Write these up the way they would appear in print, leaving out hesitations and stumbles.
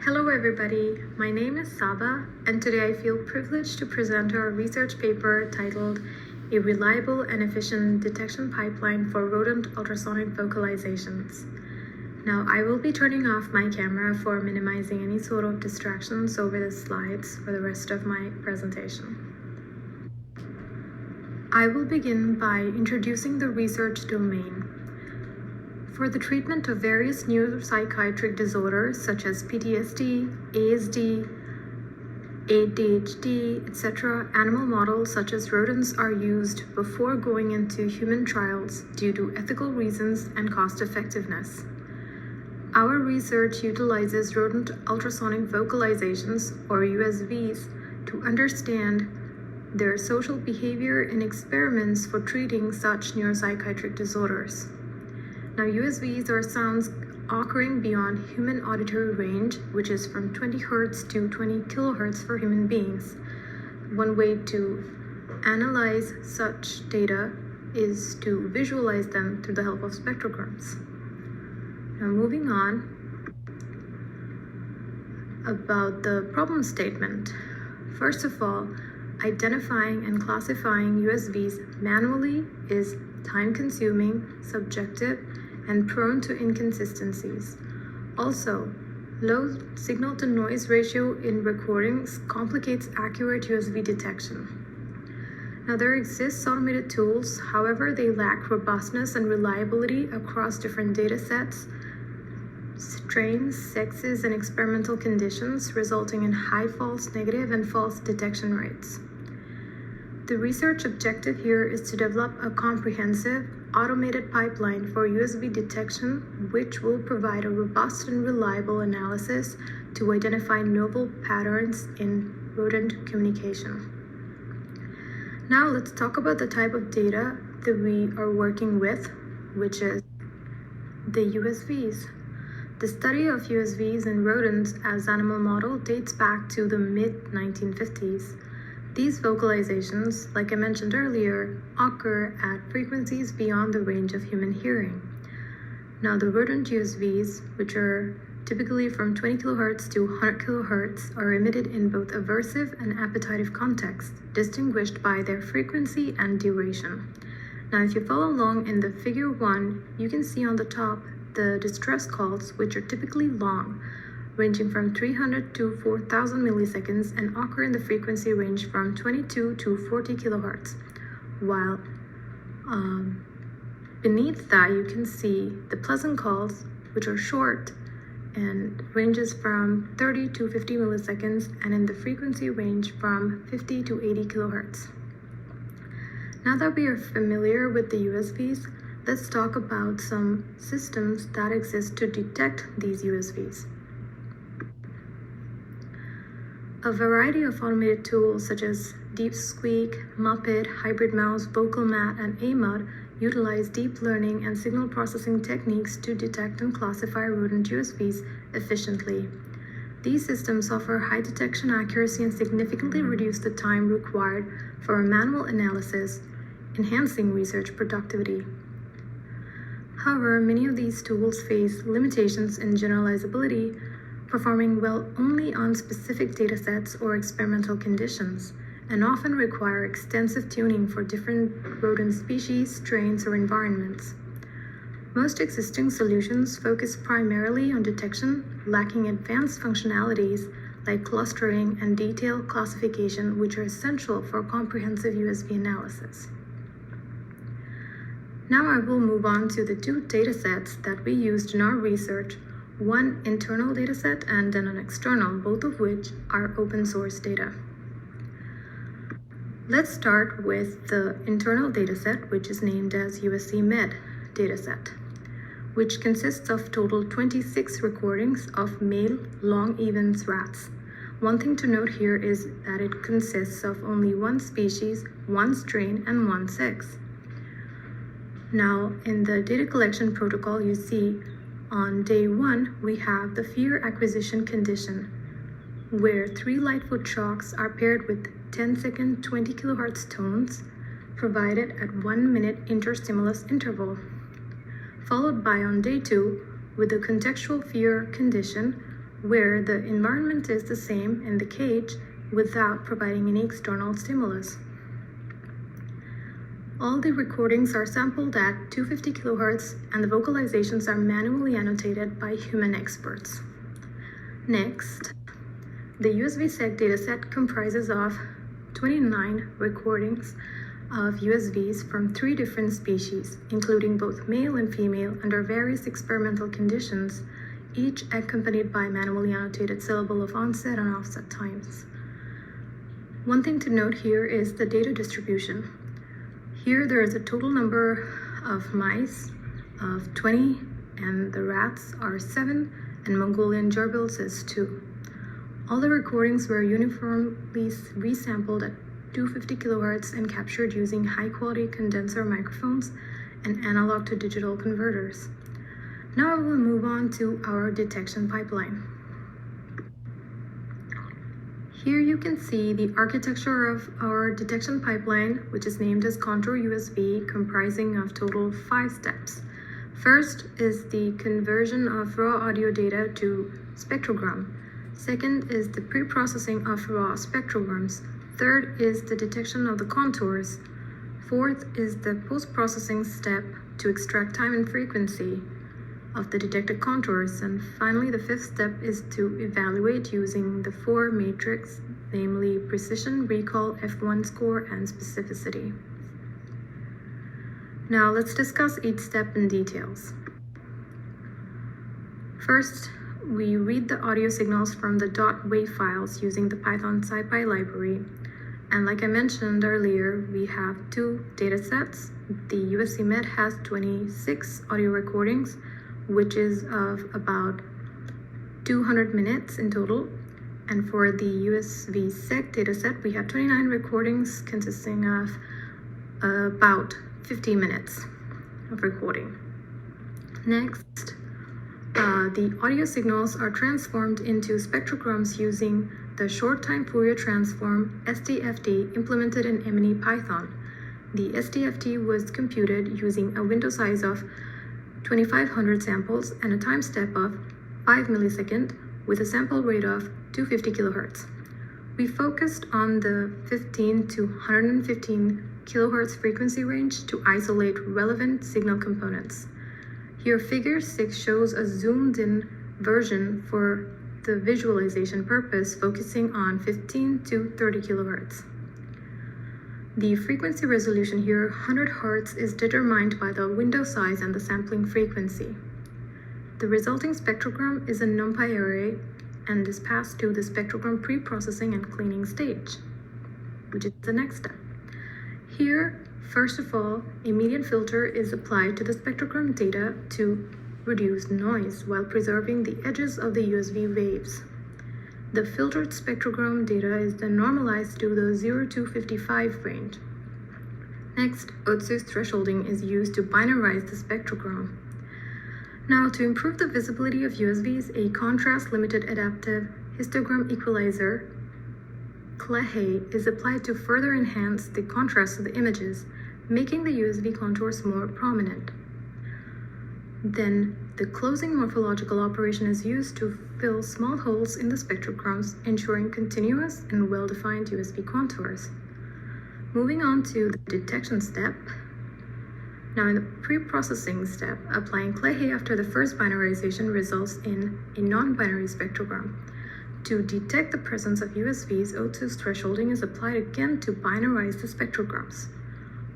Hello everybody, my name is Saba and today I feel privileged to present our research paper titled A Reliable and Efficient Detection Pipeline for Rodent Ultrasonic Vocalizations. Now I will be turning off my camera for minimizing any sort of distractions over the slides for the rest of my presentation. I will begin by introducing the research domain. For the treatment of various neuropsychiatric disorders such as PTSD, ASD, ADHD, etc., animal models such as rodents are used before going into human trials due to ethical reasons and cost effectiveness. Our research utilizes rodent ultrasonic vocalizations, or USVs, to understand their social behavior in experiments for treating such neuropsychiatric disorders. Now, USVs are sounds occurring beyond human auditory range, which is from 20 Hz to 20 kHz for human beings. One way to analyze such data is to visualize them through the help of spectrograms. Now, moving on about the problem statement. First of all, identifying and classifying USVs manually is time-consuming, subjective, and prone to inconsistencies. Also, low signal-to-noise ratio in recordings complicates accurate USV detection. Now, there exists automated tools, however, they lack robustness and reliability across different data sets, strains, sexes, and experimental conditions, resulting in high false negative and false detection rates. The research objective here is to develop a comprehensive, automated pipeline for USV detection, which will provide a robust and reliable analysis to identify novel patterns in rodent communication. Now let's talk about the type of data that we are working with, which is the USVs. The study of USVs in rodents as animal model dates back to the mid-1950s. These vocalizations, like I mentioned earlier, occur at frequencies beyond the range of human hearing. Now, the rodent USVs, which are typically from 20 kHz to 100 kHz, are emitted in both aversive and appetitive context, distinguished by their frequency and duration. Now, if you follow along in the figure 1, you can see on the top the distress calls, which are typically long, ranging from 300 to 4,000 milliseconds and occur in the frequency range from 22 to 40 kHz. While beneath that, you can see the pleasant calls, which are short and ranges from 30 to 50 milliseconds and in the frequency range from 50 to 80 kHz. Now that we are familiar with the USVs, let's talk about some systems that exist to detect these USVs. A variety of automated tools such as Deep Squeak, Muppet, Hybrid Mouse, VocalMat, and AMUD utilize deep learning and signal processing techniques to detect and classify rodent USVs efficiently. These systems offer high detection accuracy and significantly reduce the time required for a manual analysis, enhancing research productivity. However, many of these tools face limitations in generalizability, performing well only on specific datasets or experimental conditions, and often require extensive tuning for different rodent species, strains, or environments. Most existing solutions focus primarily on detection, lacking advanced functionalities like clustering and detailed classification, which are essential for comprehensive USV analysis. Now I will move on to the two datasets that we used in our research, one internal dataset and then an external, both of which are open source data. Let's start with the internal dataset, which is named as USC Med dataset, which consists of total 26 recordings of male long Evans rats. One thing to note here is that it consists of only one species, one strain, and one sex. Now, in the data collection protocol, you see on day 1, we have the fear acquisition condition, where 3 Lightfoot shocks are paired with 10-second 20 kHz tones provided at 1-minute interstimulus interval, followed by on day 2 with the contextual fear condition, where the environment is the same in the cage without providing any external stimulus. All the recordings are sampled at 250 kHz and the vocalizations are manually annotated by human experts. Next, the USB-SEC dataset comprises of 29 recordings of USVs from 3 different species, including both male and female under various experimental conditions, each accompanied by manually annotated syllable of onset and offset times. One thing to note here is the data distribution. Here there is a total number of mice of 20 and the rats are 7 and Mongolian gerbils is 2. All the recordings were uniformly resampled at 250 kHz and captured using high-quality condenser microphones and analog to digital converters. Now we will move on to our detection pipeline. Here you can see the architecture of our detection pipeline, which is named as Contour USB, comprising of total 5 steps. First is the conversion of raw audio data to spectrogram. Second is the pre-processing of raw spectrograms. Third is the detection of the contours. Fourth is the post-processing step to extract time and frequency of the detected contours. And finally, the 5th step is to evaluate using the 4 matrix, namely precision, recall, F1 score, and specificity. Now let's discuss each step in details. First, we read the audio signals from the .wav files using the Python SciPy library. And like I mentioned earlier, we have 2 datasets. The USC Med has 26 audio recordings, which is of about 200 minutes in total. And for the USB-SEC dataset, we have 29 recordings consisting of about 15 minutes of recording. Next, the audio signals are transformed into spectrograms using the short-time Fourier transform STFT implemented in M&E Python. The STFT was computed using a window size of 2500 samples and a time step of 5 milliseconds with a sample rate of 250 kHz. We focused on the 15 to 115 kHz frequency range to isolate relevant signal components. Here, figure 6 shows a zoomed-in version for the visualization purpose, focusing on 15 to 30 kHz. The frequency resolution here, 100 Hz, is determined by the window size and the sampling frequency. The resulting spectrogram is a NumPy array and is passed to the spectrogram pre-processing and cleaning stage, which is the next step. Here, first of all, a median filter is applied to the spectrogram data to reduce noise while preserving the edges of the USB waves. The filtered spectrogram data is then normalized to the 0 to 55 range. Next, Otsu's thresholding is used to binarize the spectrogram. Now, to improve the visibility of USVs, a contrast-limited adaptive histogram equalizer, CLEHE, is applied to further enhance the contrast of the images, making the USB contours more prominent. Then, the closing morphological operation is used to fill small holes in the spectrograms, ensuring continuous and well-defined USB contours. Moving on to the detection step. Now, in the pre-processing step, applying CLEHE after the first binarization results in a non-binary spectrogram. To detect the presence of USVs, Otsu's thresholding is applied again to binarize the spectrograms.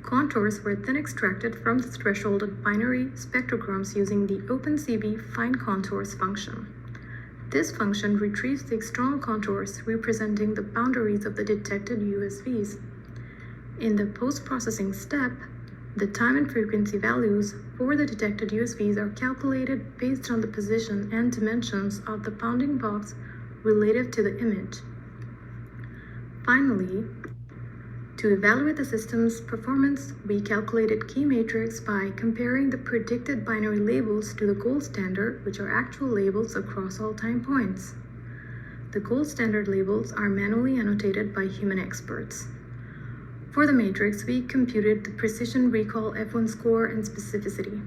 Contours were then extracted from the thresholded binary spectrograms using the OpenCV Find Contours function. This function retrieves the external contours representing the boundaries of the detected USVs. In the post-processing step, the time and frequency values for the detected USVs are calculated based on the position and dimensions of the bounding box relative to the image. Finally, to evaluate the system's performance, we calculated key matrix by comparing the predicted binary labels to the gold standard, which are actual labels across all time points. The gold standard labels are manually annotated by human experts. For the matrix, we computed the precision, recall, F1 score, and specificity.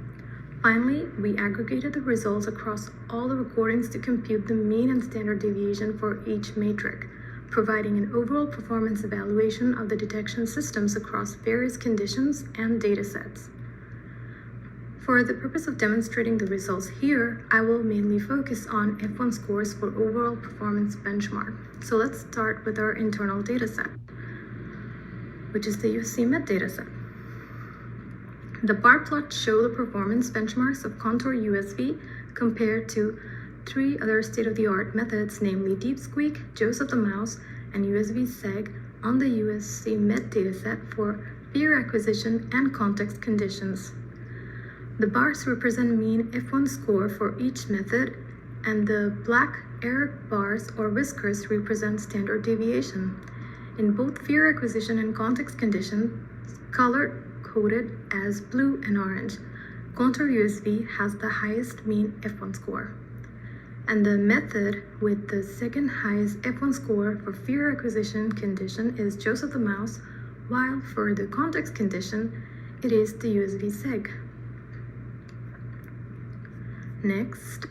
Finally, we aggregated the results across all the recordings to compute the mean and standard deviation for each metric, providing an overall performance evaluation of the detection systems across various conditions and datasets. For the purpose of demonstrating the results here, I will mainly focus on F1 scores for overall performance benchmark. So let's start with our internal dataset, which is the USC Med dataset. The bar plots show the performance benchmarks of Contour USV compared to 3 other state-of-the-art methods, namely Deep Squeak, Jaws of the Mouse, and USV SEG on the USC Med dataset for fear acquisition and context conditions. The bars represent mean F1 score for each method, and the black arrow bars or whiskers represent standard deviation. In both fear acquisition and context conditions, color-coded as blue and orange, Contour USV has the highest mean F1 score. And the method with the second highest F1 score for fear acquisition condition is Jaws of the Mouse, while for the context condition, it is the USV SEG. Next,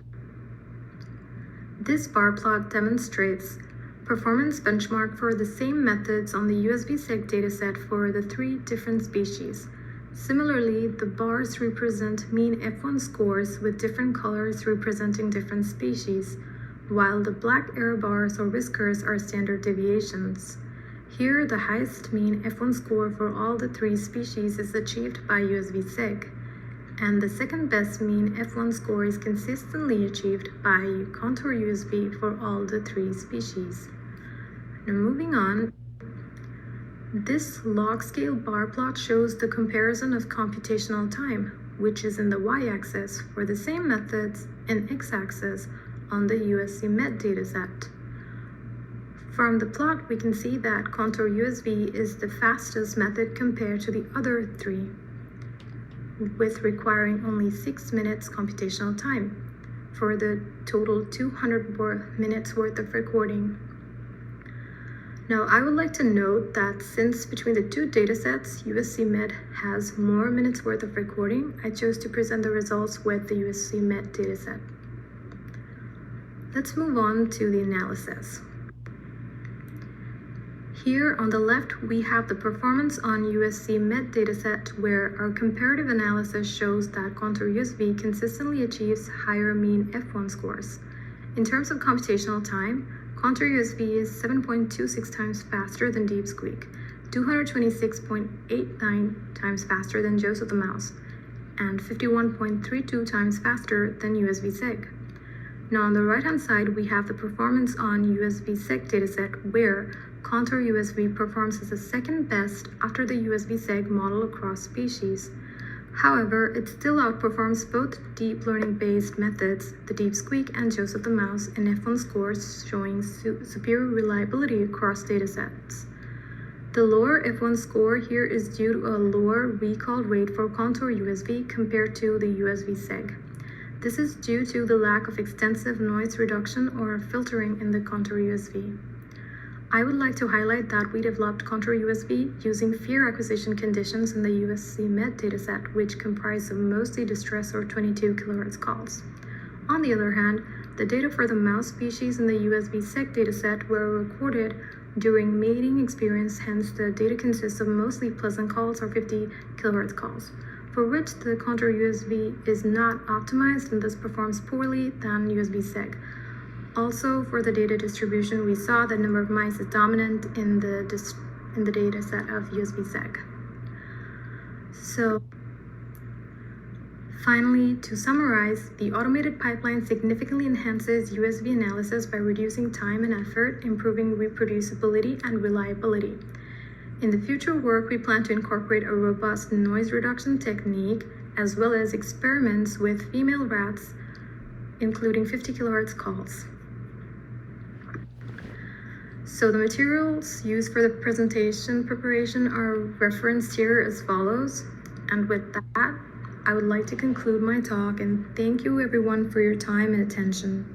this bar plot demonstrates performance benchmark for the same methods on the USV SEG dataset for the 3 different species. Similarly, the bars represent mean F1 scores with different colors representing different species, while the black arrow bars or whiskers are standard deviations. Here, the highest mean F1 score for all the 3 species is achieved by USV SEG, and the second best mean F1 score is consistently achieved by Contour USV for all the 3 species. Now moving on, this log scale bar plot shows the comparison of computational time, which is in the y-axis for the same methods and x-axis on the USC Med dataset. From the plot, we can see that Contour USV is the fastest method compared to the other 3, with requiring only 6 minutes computational time for the total 200 minutes worth of recording. Now, I would like to note that since between the 2 datasets, USC Med has more minutes worth of recording, I chose to present the results with the USC Med dataset. Let's move on to the analysis. Here on the left, we have the performance on USC Med dataset, where our comparative analysis shows that Contour USV consistently achieves higher mean F1 scores. In terms of computational time, Contour USV is 7.26 times faster than Deep Squeak, 226.89 times faster than Jaws of the Mouse, and 51.32 times faster than USV SEG. Now on the right-hand side, we have the performance on USV SEG dataset, where Contour USV performs as the second best after the USV SEG model across species. However, it still outperforms both deep learning-based methods, the Deep Squeak and Jaws of the Mouse, in F1 scores, showing superior reliability across datasets. The lower F1 score here is due to a lower recall rate for Contour USV compared to the USV SEG. This is due to the lack of extensive noise reduction or filtering in the Contour USV. I would like to highlight that we developed Contour USV using fear acquisition conditions in the USC Med dataset, which comprise of mostly distress or 22 kHz calls. On the other hand, the data for the mouse species in the USV SEG dataset were recorded during mating experience, hence the data consists of mostly pleasant calls or 50 kHz calls, for which the Contour USV is not optimized and thus performs poorly than USV SEG. Also, for the data distribution, we saw the number of mice is dominant in the data set of USV SEG. So, finally, to summarize, the automated pipeline significantly enhances USV analysis by reducing time and effort, improving reproducibility and reliability. In the future work, we plan to incorporate a robust noise reduction technique, as well as experiments with female rats, including 50 kHz calls. So the materials used for the presentation preparation are referenced here as follows. And with that, I would like to conclude my talk and thank you everyone for your time and attention.